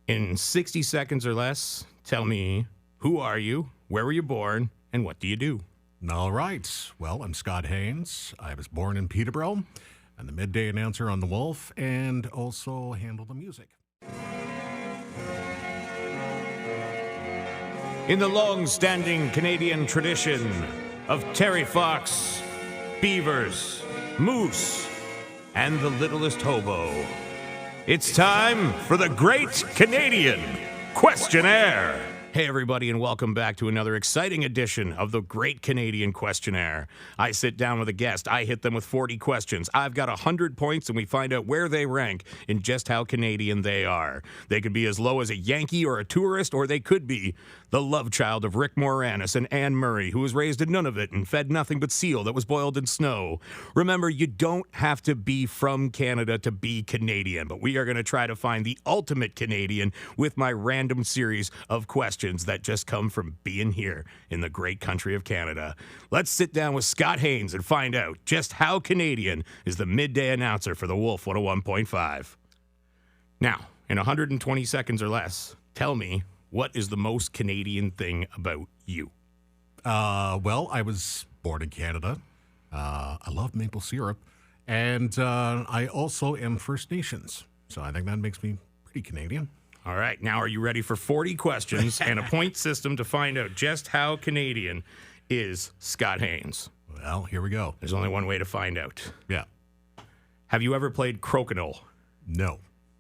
In 60 seconds or less, tell me, who are you, where were you born, and what do you do? All right. Well, I'm Scott Haynes. I was born in Peterborough. I'm the midday announcer on The Wolf and also handle the music. In the long-standing Canadian tradition of Terry Fox, beavers, moose, and the littlest hobo, it's time for the Great Canadian Questionnaire. Hey, everybody, and welcome back to another exciting edition of the Great Canadian Questionnaire. I sit down with a guest. I hit them with 40 questions. I've got 100 points, and we find out where they rank in just how Canadian they are. They could be as low as a Yankee or a tourist, or they could be the love child of Rick Moranis and Anne Murray, who was raised in Nunavut and fed nothing but seal that was boiled in snow. Remember, you don't have to be from Canada to be Canadian, but we are going to try to find the ultimate Canadian with my random series of questions that just come from being here in the great country of Canada. Let's sit down with Scott Haynes and find out just how Canadian is the midday announcer for the Wolf 101.5. Now, in 120 seconds or less, tell me, what is the most Canadian thing about you? Well, I was born in Canada. I love maple syrup. And I also am First Nations. So I think that makes me pretty Canadian. All right, now are you ready for 40 questions and a point system to find out just how Canadian is Scott Haynes? Well, here we go. There's only one way to find out. Yeah. Have you ever played crokinole? No.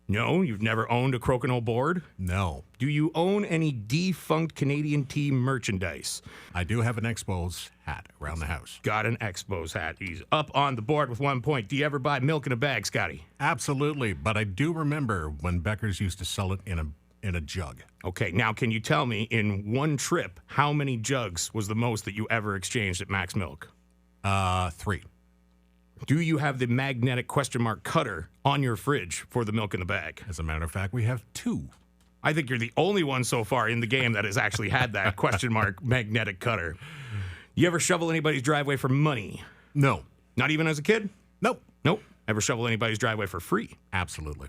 No? You've never owned a crokinole board? No. Do you own any defunct Canadian team merchandise? I do have an Expos hat around the house. Got an Expos hat. He's up on the board with 1 point. Do you ever buy milk in a bag, Scotty? Absolutely, but I do remember when Becker's used to sell it in a jug. Okay, now can you tell me, in one trip, how many jugs was the most that you ever exchanged at Max Milk? 3. Do you have the magnetic question mark cutter on your fridge for the milk in the bag? As a matter of fact, we have 2. I think you're the only one so far in the game that has actually had that question mark magnetic cutter. You ever shovel anybody's driveway for money? No. Not even as a kid? Nope. Nope. Ever shovel anybody's driveway for free? Absolutely.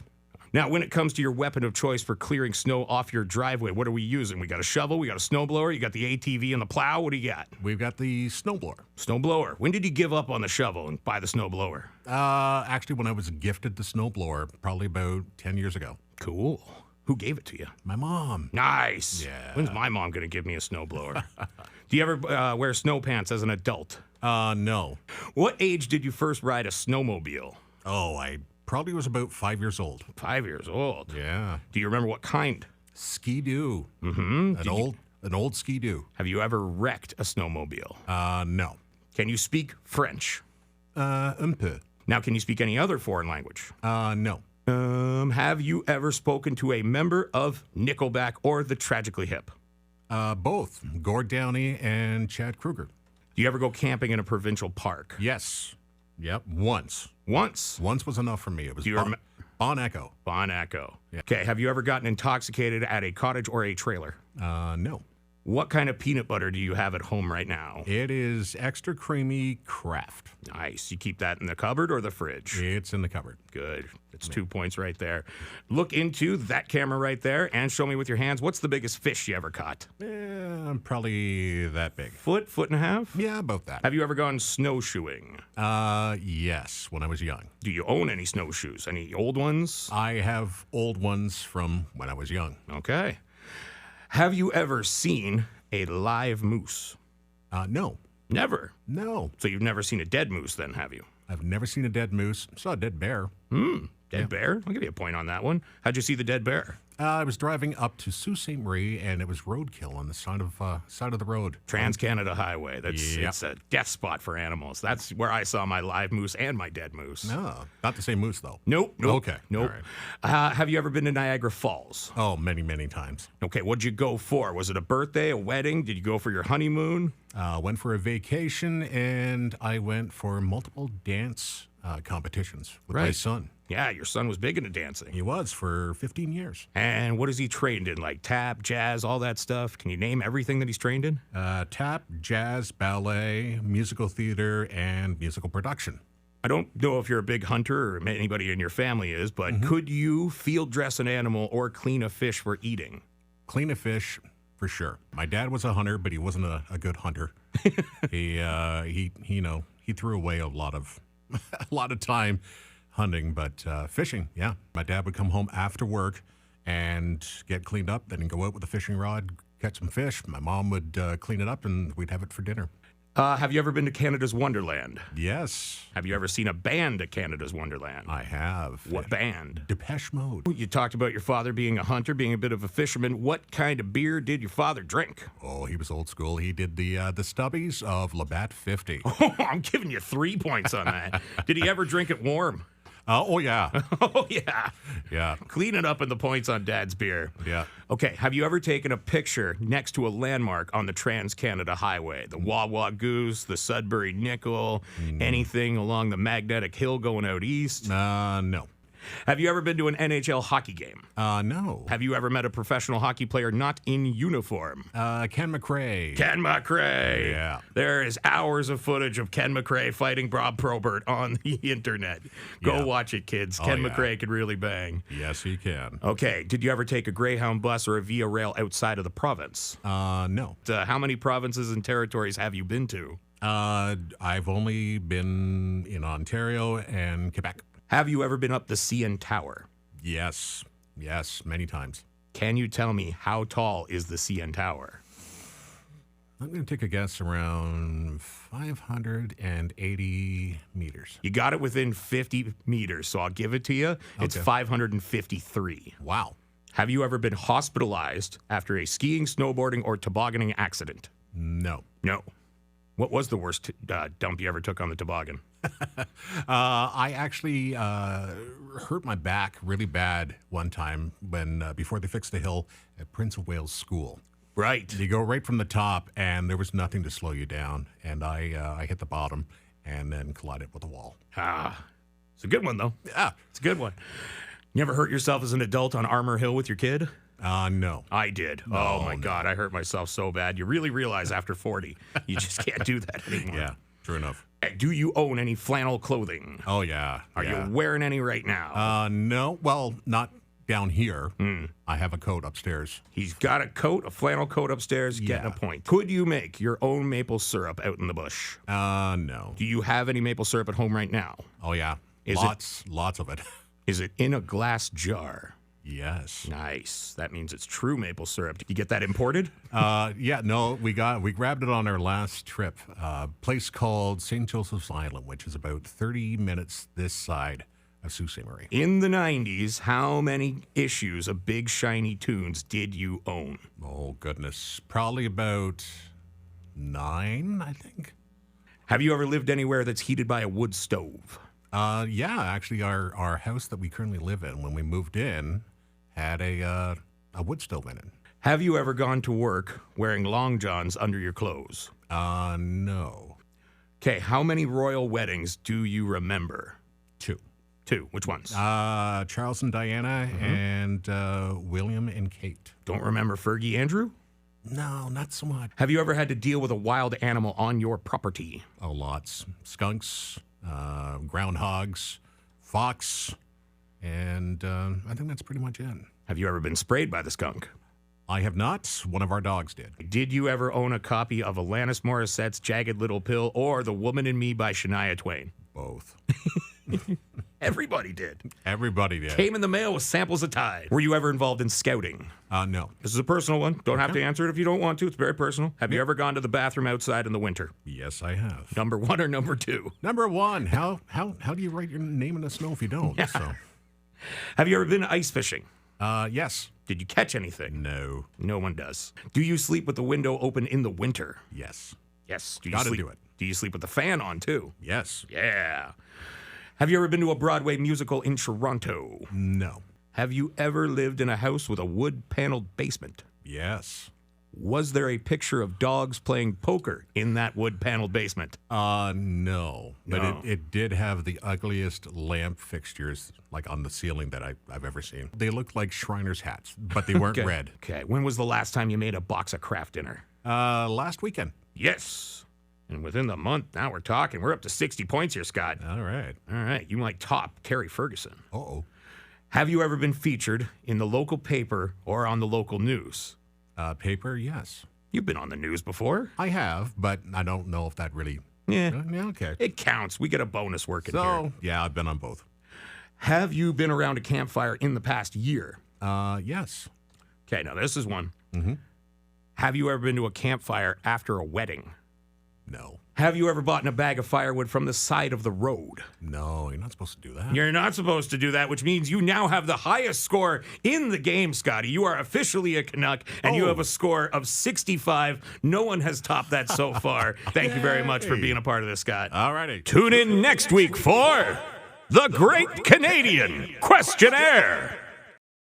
Now, when it comes to your weapon of choice for clearing snow off your driveway, what are we using? We got a shovel, we got a snowblower, you got the ATV and the plow. What do you got? We've got the snowblower. Snowblower. When did you give up on the shovel and buy the snowblower? Actually, when I was gifted the snowblower, probably about 10 years ago. Cool. Who gave it to you? My mom. Nice. Yeah. When's my mom going to give me a snowblower? Do you ever wear snow pants as an adult? No. What age did you first ride a snowmobile? Oh, I probably was about 5 years old. 5 years old. Yeah. Do you remember what kind? Ski-doo. Mm-hmm. An old ski-doo. Have you ever wrecked a snowmobile? No. Can you speak French? Un peu. Now, can you speak any other foreign language? No. Have you ever spoken to a member of Nickelback or the Tragically Hip? Both. Gord Downey and Chad Kruger. Do you ever go camping in a provincial park? Yes. Yep. Once. Once? Once was enough for me. It was Do you Bon Echo. Bon Echo. Yeah. Okay, have you ever gotten intoxicated at a cottage or a trailer? No. What kind of peanut butter do you have at home right now? It is extra creamy Kraft. Nice. You keep that in the cupboard or the fridge? It's in the cupboard. Good. It's 2 points right there. Look into that camera right there and show me with your hands, what's the biggest fish you ever caught? Probably that big. Foot and a half? Yeah, about that. Have you ever gone snowshoeing? Yes, when I was young. Do you own any snowshoes? Any old ones? I have old ones from when I was young. Okay. Have you ever seen a live moose? No. Never. No. So you've never seen a dead moose then, have you? I've never seen a dead moose. Saw a dead bear. Dead bear? I'll give you a point on that one. How'd you see the dead bear? I was driving up to Sault Ste. Marie, and it was roadkill on the side of the road. Trans-Canada Highway. Yep. It's a death spot for animals. That's where I saw my live moose and my dead moose. No, not the same moose, though. Nope. Okay. Nope. All right. Have you ever been to Niagara Falls? Oh, many, many times. Okay, what'd you go for? Was it a birthday, a wedding? Did you go for your honeymoon? Went for a vacation, and I went for multiple dance competitions with my son. Yeah, your son was big into dancing. He was for 15 years. And what is he trained in? Like tap, jazz, all that stuff? Can you name everything that he's trained in? Tap, jazz, ballet, musical theater, and musical production. I don't know if you're a big hunter or anybody in your family is, but could you field dress an animal or clean a fish for eating? Clean a fish, for sure. My dad was a hunter, but he wasn't a good hunter. he threw away a lot of time hunting, but fishing, yeah. My dad would come home after work and get cleaned up, then go out with a fishing rod, catch some fish. My mom would clean it up, and we'd have it for dinner. Have you ever been to Canada's Wonderland? Yes. Have you ever seen a band at Canada's Wonderland? I have. What band? Depeche Mode. You talked about your father being a hunter, being a bit of a fisherman. What kind of beer did your father drink? Oh, he was old school. He did the Stubbies of Labatt 50. Oh, I'm giving you 3 points on that. Did he ever drink it warm? Oh, yeah. Oh, yeah. Yeah. Clean it up in the points on Dad's beer. Yeah. Okay, have you ever taken a picture next to a landmark on the Trans-Canada Highway? The Wawa Goose, the Sudbury Nickel, anything along the Magnetic Hill going out east? No. Have you ever been to an NHL hockey game? No. Have you ever met a professional hockey player not in uniform? Ken McRae. Ken McRae. Yeah. There is hours of footage of Ken McRae fighting Bob Probert on the internet. Go watch it, kids. Ken McRae can really bang. Yes, he can. Okay. Did you ever take a Greyhound bus or a Via Rail outside of the province? No. How many provinces and territories have you been to? I've only been in Ontario and Quebec. Have you ever been up the CN Tower? Yes, many times. Can you tell me how tall is the CN Tower? I'm going to take a guess around 580 meters. You got it within 50 meters, so I'll give it to you. It's 553. Wow. Have you ever been hospitalized after a skiing, snowboarding, or tobogganing accident? No. No. What was the worst dump you ever took on the toboggan? I actually hurt my back really bad one time when before they fixed the hill at Prince of Wales School. Right. You go right from the top, and there was nothing to slow you down. And I hit the bottom and then collided with the wall. It's a good one, though. Yeah. It's a good one. You ever hurt yourself as an adult on Armour Hill with your kid? No. I did. Oh, my God. I hurt myself so bad. You really realize after 40, you just can't do that anymore. Yeah, true enough. Do you own any flannel clothing? Oh, yeah. Are you wearing any right now? No. Well, not down here. I have a coat upstairs. He's got a coat, a flannel coat upstairs, getting a point. Could you make your own maple syrup out in the bush? No. Do you have any maple syrup at home right now? Oh, yeah. Lots of it. Is it in a glass jar? Yes. Nice. That means it's true maple syrup. Did you get that imported? Yeah, no, we grabbed it on our last trip. A place called St. Joseph's Island, which is about 30 minutes this side of Sault Ste. Marie. In the 90s, how many issues of Big Shiny Tunes did you own? Oh, goodness. Probably about 9, I think. Have you ever lived anywhere that's heated by a wood stove? Yeah, actually, our house that we currently live in, when we moved in, had a wood stove in it. Have you ever gone to work wearing long johns under your clothes? No. Okay, how many royal weddings do you remember? 2. 2. Which ones? Charles and Diana and William and Kate. Don't remember Fergie Andrew? No, not so much. Have you ever had to deal with a wild animal on your property? Oh, lots. Skunks, groundhogs, fox, and I think that's pretty much it. Have you ever been sprayed by the skunk? I have not. One of our dogs did. Did you ever own a copy of Alanis Morissette's Jagged Little Pill or The Woman in Me by Shania Twain? Both. Everybody did. Everybody did. Came in the mail with samples of Tide. Were you ever involved in scouting? No. This is a personal one. Don't have to answer it if you don't want to. It's very personal. Have you ever gone to the bathroom outside in the winter? Yes, I have. Number 1 or number 2? Number 1. How do you write your name in the snow if you don't? So. Have you ever been ice fishing? Yes. Did you catch anything? No. No one does. Do you sleep with the window open in the winter? Yes. Yes. Gotta do it. Do you sleep with the fan on too? Yes. Yeah. Have you ever been to a Broadway musical in Toronto? No. Have you ever lived in a house with a wood-paneled basement? Yes. Was there a picture of dogs playing poker in that wood-paneled basement? No. But No. it did have the ugliest lamp fixtures, like on the ceiling that I've ever seen. They looked like Shriners hats, but they weren't red. Okay. When was the last time you made a box of craft dinner? Last weekend. Yes. And within the month, now we're talking. We're up to 60 points here, Scott. All right. All right. You might top Terry Ferguson. Uh-oh. Have you ever been featured in the local paper or on the local news? Paper, yes. You've been on the news before. I have, but I don't know if that really... Yeah. Yeah, okay. It counts. We get a bonus working here. So, yeah, I've been on both. Have you been around a campfire in the past year? Yes. Okay, now this is one. Mm-hmm. Have you ever been to a campfire after a wedding? No. Have you ever bought a bag of firewood from the side of the road? No, you're not supposed to do that. You're not supposed to do that, which means you now have the highest score in the game, Scotty. You are officially a Canuck, and you have a score of 65. No one has topped that so far. Thank you very much for being a part of this, Scott. All righty. Tune in next week for the Great Canadian Questionnaire.